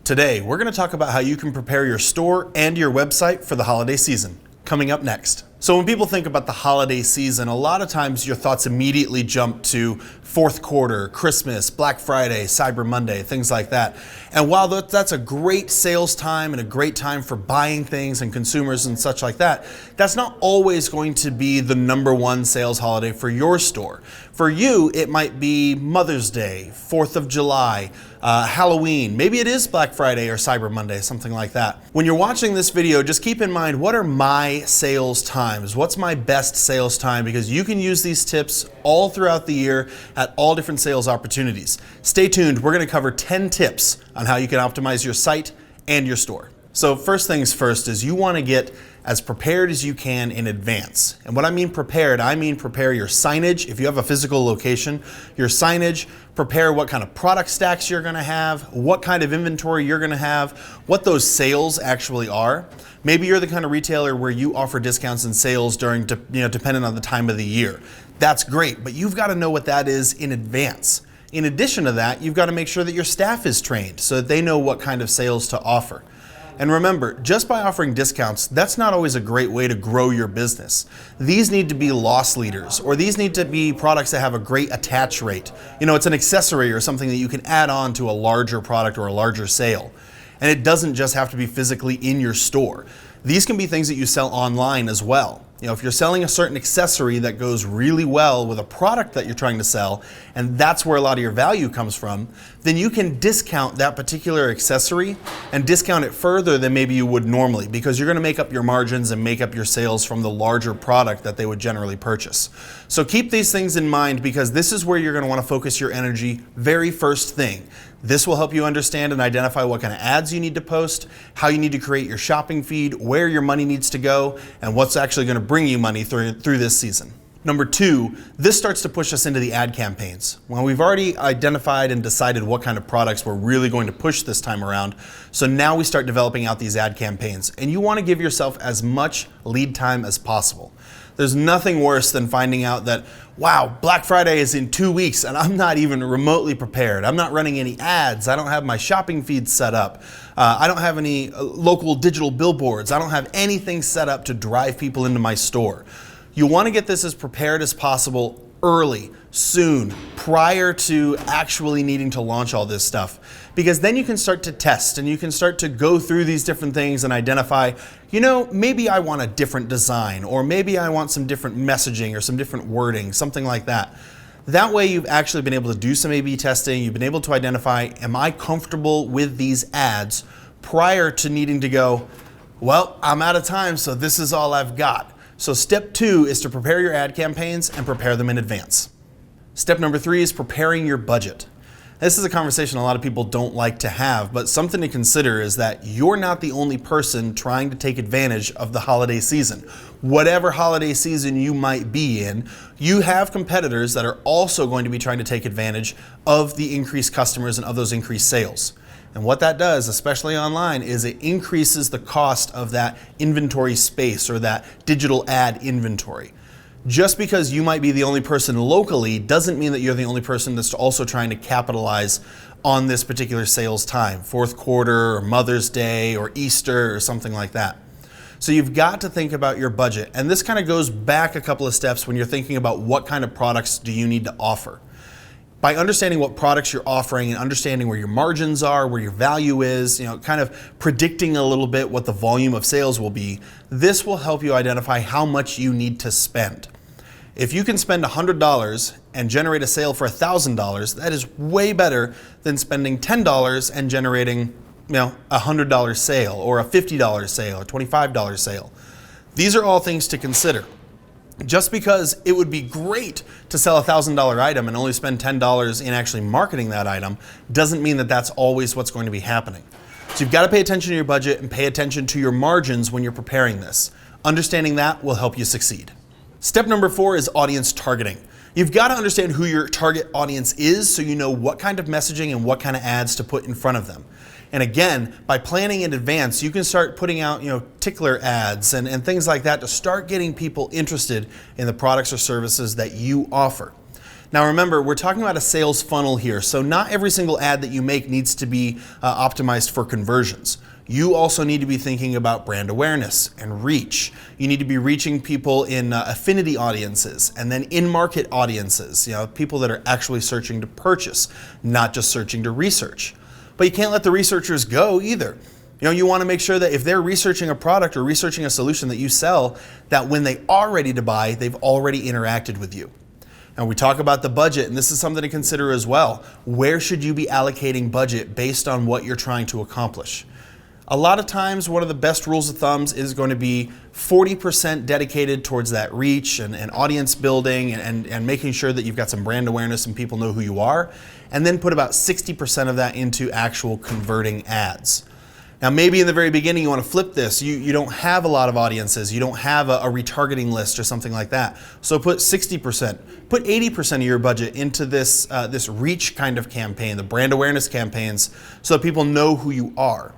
Today, we're going to talk about how you can prepare your store and your website for the holiday season. Coming up next. So when people think about the holiday season, a lot of times your thoughts immediately jump to fourth quarter, Christmas, Black Friday, Cyber Monday, things like that. And while that's a great sales time and a great time for buying things and consumers and such like that, that's not always going to be the number one sales holiday for your store. For you, it might be Mother's Day, 4th of July, Halloween, maybe it is Black Friday or Cyber Monday, something like that. When you're watching this video, just keep in mind, what are my sales times? What's my best sales time? Because you can use these tips all throughout the year at all different sales opportunities. Stay tuned, we're gonna cover 10 tips on how you can optimize your site and your store. So first things first is you wanna get as prepared as you can in advance. And what I mean prepared, I mean prepare your signage. If you have a physical location, your signage, prepare what kind of product stacks you're gonna have, what kind of inventory you're gonna have, what those sales actually are. Maybe you're the kind of retailer where you offer discounts and sales during, depending on the time of the year. That's great, but you've gotta know what that is in advance. In addition to that, you've gotta make sure that your staff is trained so that they know what kind of sales to offer. And remember, just by offering discounts, that's not always a great way to grow your business. These need to be loss leaders, or these need to be products that have a great attach rate. It's an accessory or something that you can add on to a larger product or a larger sale. And it doesn't just have to be physically in your store. These can be things that you sell online as well. If you're selling a certain accessory that goes really well with a product that you're trying to sell, and that's where a lot of your value comes from, then you can discount that particular accessory and discount it further than maybe you would normally, because you're gonna make up your margins and make up your sales from the larger product that they would generally purchase. So keep these things in mind, because this is where you're gonna wanna focus your energy very first thing. This will help you understand and identify what kind of ads you need to post, how you need to create your shopping feed, where your money needs to go, and what's actually going to bring you money through this season. Number two, this starts to push us into the ad campaigns. Well, we've already identified and decided what kind of products we're really going to push this time around. So now we start developing out these ad campaigns, and you want to give yourself as much lead time as possible. There's nothing worse than finding out that, wow, Black Friday is in 2 weeks and I'm not even remotely prepared. I'm not running any ads. I don't have my shopping feed set up. I don't have any local digital billboards. I don't have anything set up to drive people into my store. You want to get this as prepared as possible early, soon, prior to actually needing to launch all this stuff. Because then you can start to test and you can start to go through these different things and identify, maybe I want a different design, or maybe I want some different messaging or some different wording, something like that. That way you've actually been able to do some A/B testing, you've been able to identify, am I comfortable with these ads prior to needing to go, well, I'm out of time, so this is all I've got. So step 2 is to prepare your ad campaigns and prepare them in advance. Step number 3 is preparing your budget. This is a conversation a lot of people don't like to have, but something to consider is that you're not the only person trying to take advantage of the holiday season. Whatever holiday season you might be in, you have competitors that are also going to be trying to take advantage of the increased customers and of those increased sales. And what that does, especially online, is it increases the cost of that inventory space or that digital ad inventory. Just because you might be the only person locally doesn't mean that you're the only person that's also trying to capitalize on this particular sales time, fourth quarter or Mother's Day or Easter or something like that. So you've got to think about your budget. And this kind of goes back a couple of steps when you're thinking about what kind of products do you need to offer. By understanding what products you're offering and understanding where your margins are, where your value is, kind of predicting a little bit what the volume of sales will be, this will help you identify how much you need to spend. If you can spend $100 and generate a sale for $1,000, that is way better than spending $10 and generating a $100 sale or a $50 sale or $25 sale. These are all things to consider. Just because it would be great to sell a $1,000 item and only spend $10 in actually marketing that item doesn't mean that that's always what's going to be happening. So you've got to pay attention to your budget and pay attention to your margins when you're preparing this. Understanding that will help you succeed. Step number 4 is audience targeting. You've got to understand who your target audience is so you know what kind of messaging and what kind of ads to put in front of them. And again, by planning in advance, you can start putting out, tickler ads and things like that to start getting people interested in the products or services that you offer. Now remember, we're talking about a sales funnel here, so not every single ad that you make needs to be optimized for conversions. You also need to be thinking about brand awareness and reach. You need to be reaching people in affinity audiences and then in-market audiences, people that are actually searching to purchase, not just searching to research. But you can't let the researchers go either. You want to make sure that if they're researching a product or researching a solution that you sell, that when they are ready to buy, they've already interacted with you. And we talk about the budget, and this is something to consider as well. Where should you be allocating budget based on what you're trying to accomplish? A lot of times, one of the best rules of thumbs is going to be 40% dedicated towards that reach and audience building and making sure that you've got some brand awareness and people know who you are, and then put about 60% of that into actual converting ads. Now, maybe in the very beginning you want to flip this. You don't have a lot of audiences. You don't have a retargeting list or something like that. So put 60%, put 80% of your budget into this reach kind of campaign, the brand awareness campaigns, so that people know who you are.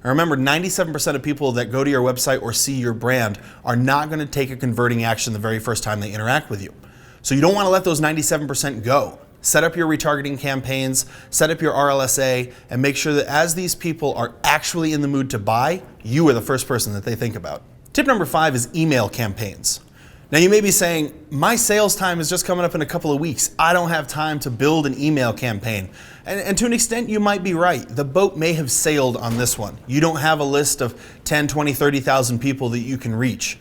And remember, 97% of people that go to your website or see your brand are not going to take a converting action the very first time they interact with you. So you don't want to let those 97% go. Set up your retargeting campaigns, set up your RLSA, and make sure that as these people are actually in the mood to buy, you are the first person that they think about. Tip number 5 is email campaigns. Now you may be saying, my sales time is just coming up in a couple of weeks. I don't have time to build an email campaign. And to an extent, you might be right. The boat may have sailed on this one. You don't have a list of 10, 20, 30,000 people that you can reach.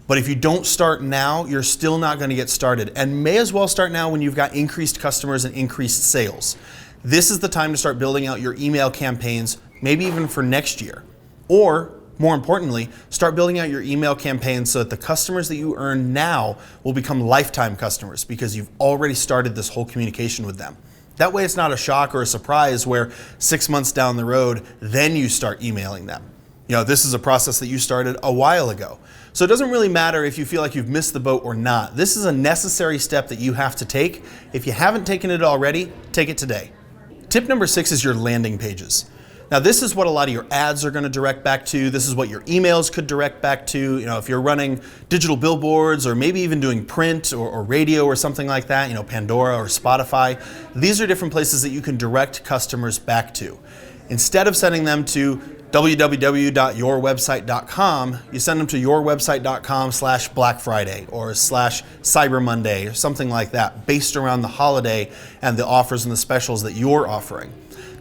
But if you don't start now, you're still not going to get started, and may as well start now when you've got increased customers and increased sales. This is the time to start building out your email campaigns, maybe even for next year. Or, more importantly, start building out your email campaigns so that the customers that you earn now will become lifetime customers because you've already started this whole communication with them. That way it's not a shock or a surprise where 6 months down the road, then you start emailing them. This is a process that you started a while ago. So it doesn't really matter if you feel like you've missed the boat or not. This is a necessary step that you have to take. If you haven't taken it already, take it today. Tip number 6 is your landing pages. Now this is what a lot of your ads are going to direct back to. This is what your emails could direct back to. If you're running digital billboards or maybe even doing print or radio or something like that, Pandora or Spotify, these are different places that you can direct customers back to. Instead of sending them to www.yourwebsite.com, you send them to yourwebsite.com/Black Friday or /Cyber Monday or something like that, based around the holiday and the offers and the specials that you're offering.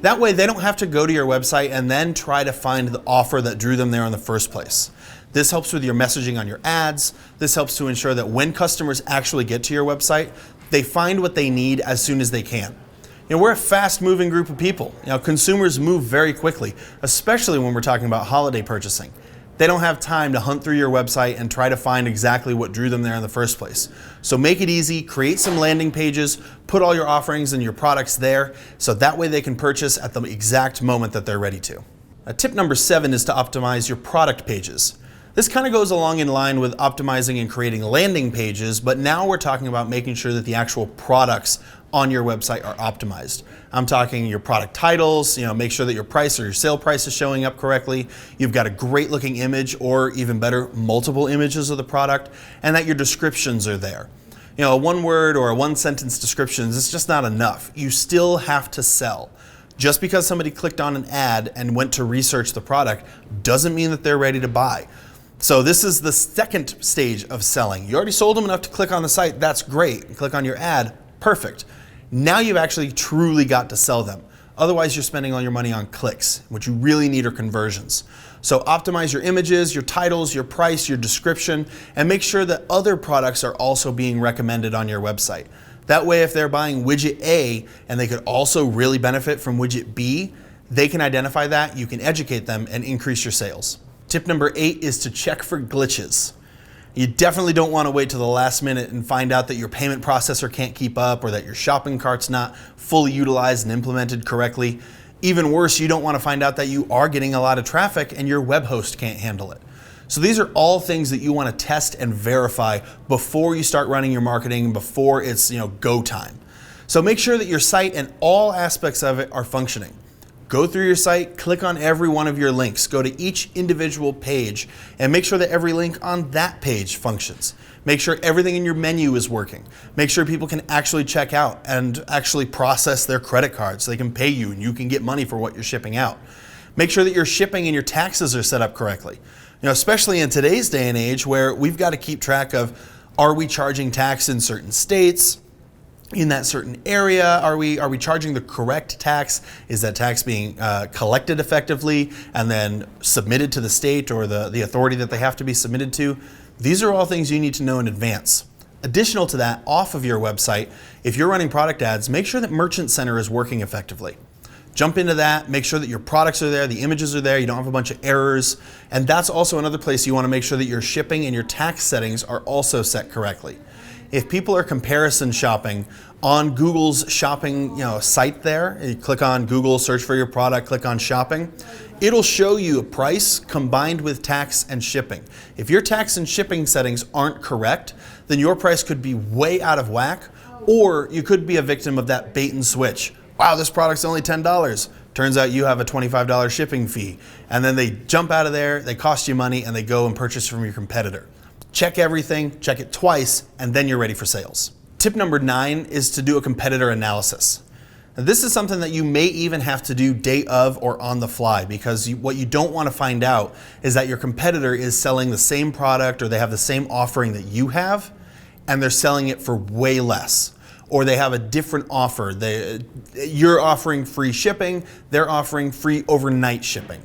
That way they don't have to go to your website and then try to find the offer that drew them there in the first place. This helps with your messaging on your ads. This helps to ensure that when customers actually get to your website, they find what they need as soon as they can. We're a fast-moving group of people. Consumers move very quickly, especially when we're talking about holiday purchasing. They don't have time to hunt through your website and try to find exactly what drew them there in the first place. So make it easy, create some landing pages, put all your offerings and your products there, so that way they can purchase at the exact moment that they're ready to. Tip number 7 is to optimize your product pages. This kind of goes along in line with optimizing and creating landing pages, but now we're talking about making sure that the actual products on your website are optimized. I'm talking your product titles, make sure that your price or your sale price is showing up correctly. You've got a great looking image, or even better, multiple images of the product, and that your descriptions are there. A one word or a one sentence description is just not enough. You still have to sell. Just because somebody clicked on an ad and went to research the product doesn't mean that they're ready to buy. So this is the second stage of selling. You already sold them enough to click on the site, that's great. Click on your ad, perfect. Now you've actually truly got to sell them. Otherwise, you're spending all your money on clicks. What you really need are conversions. So optimize your images, your titles, your price, your description, and make sure that other products are also being recommended on your website. That way, if they're buying widget A and they could also really benefit from widget B, they can identify that, you can educate them, and increase your sales. Tip number 8 is to check for glitches. You definitely don't want to wait till the last minute and find out that your payment processor can't keep up or that your shopping cart's not fully utilized and implemented correctly. Even worse, you don't want to find out that you are getting a lot of traffic and your web host can't handle it. So these are all things that you want to test and verify before you start running your marketing, before it's go time. So make sure that your site and all aspects of it are functioning. Go through your site, click on every one of your links, go to each individual page, and make sure that every link on that page functions. Make sure everything in your menu is working. Make sure people can actually check out and actually process their credit card so they can pay you and you can get money for what you're shipping out. Make sure that your shipping and your taxes are set up correctly. Especially in today's day and age where we've got to keep track of, are we charging tax in certain states? In that certain area, are we charging the correct tax? Is that tax being collected effectively and then submitted to the state or the authority that they have to be submitted to? These are all things you need to know in advance. Additional to that, off of your website, if you're running product ads, make sure that Merchant Center is working effectively. Jump into that, make sure that your products are there, the images are there, you don't have a bunch of errors, and that's also another place you want to make sure that your shipping and your tax settings are also set correctly. If people are comparison shopping on Google's shopping site there, you click on Google, search for your product, click on shopping, it'll show you a price combined with tax and shipping. If your tax and shipping settings aren't correct, then your price could be way out of whack, or you could be a victim of that bait and switch. Wow, this product's only $10. Turns out you have a $25 shipping fee. And then they jump out of there, they cost you money, and they go and purchase from your competitor. Check everything, check it twice, and then you're ready for sales. Tip number 9 is to do a competitor analysis. Now, this is something that you may even have to do day of or on the fly, because what you don't want to find out is that your competitor is selling the same product or they have the same offering that you have, and they're selling it for way less. Or they have a different offer. You're offering free shipping, they're offering free overnight shipping.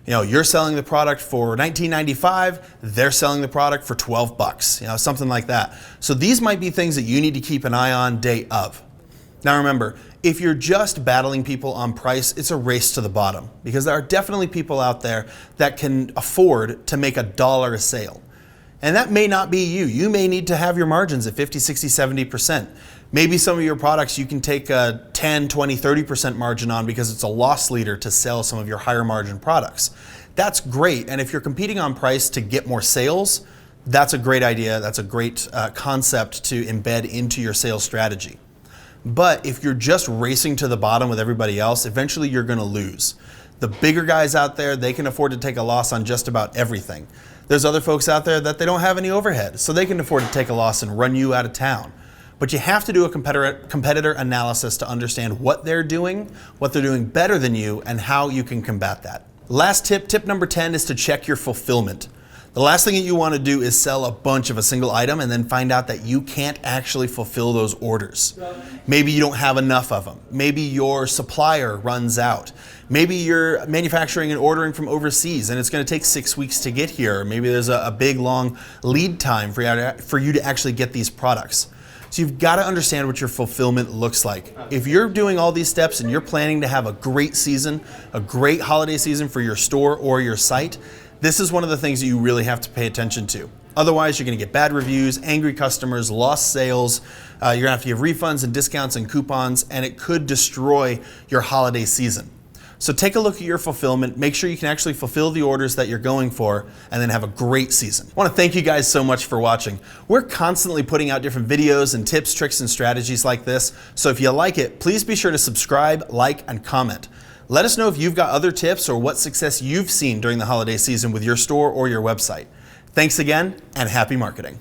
You're selling the product for $19.95, they're selling the product for $12, something like that. So these might be things that you need to keep an eye on day of. Now remember, if you're just battling people on price, it's a race to the bottom, because there are definitely people out there that can afford to make $1 a sale. And that may not be you. You may need to have your margins at 50, 60, 70%. Maybe some of your products you can take a 10, 20, 30% margin on because it's a loss leader to sell some of your higher margin products. That's great. And if you're competing on price to get more sales, that's a great idea. That's a great concept to embed into your sales strategy. But if you're just racing to the bottom with everybody else, eventually you're going to lose. The bigger guys out there, they can afford to take a loss on just about everything. There's other folks out there that they don't have any overhead, so they can afford to take a loss and run you out of town. But you have to do a competitor analysis to understand what they're doing better than you, and how you can combat that. Last tip number 10 is to check your fulfillment. The last thing that you want to do is sell a bunch of a single item and then find out that you can't actually fulfill those orders. Maybe you don't have enough of them. Maybe your supplier runs out. Maybe you're manufacturing and ordering from overseas and it's going to take 6 weeks to get here. Maybe there's a big long lead time for you to actually get these products. So you've got to understand what your fulfillment looks like. If you're doing all these steps and you're planning to have a great season, a great holiday season for your store or your site, this is one of the things that you really have to pay attention to. Otherwise, you're going to get bad reviews, angry customers, lost sales. You're going to have to give refunds and discounts and coupons, and it could destroy your holiday season. So take a look at your fulfillment, make sure you can actually fulfill the orders that you're going for, and then have a great season. I want to thank you guys so much for watching. We're constantly putting out different videos and tips, tricks, and strategies like this. So if you like it, please be sure to subscribe, like, and comment. Let us know if you've got other tips or what success you've seen during the holiday season with your store or your website. Thanks again, and happy marketing.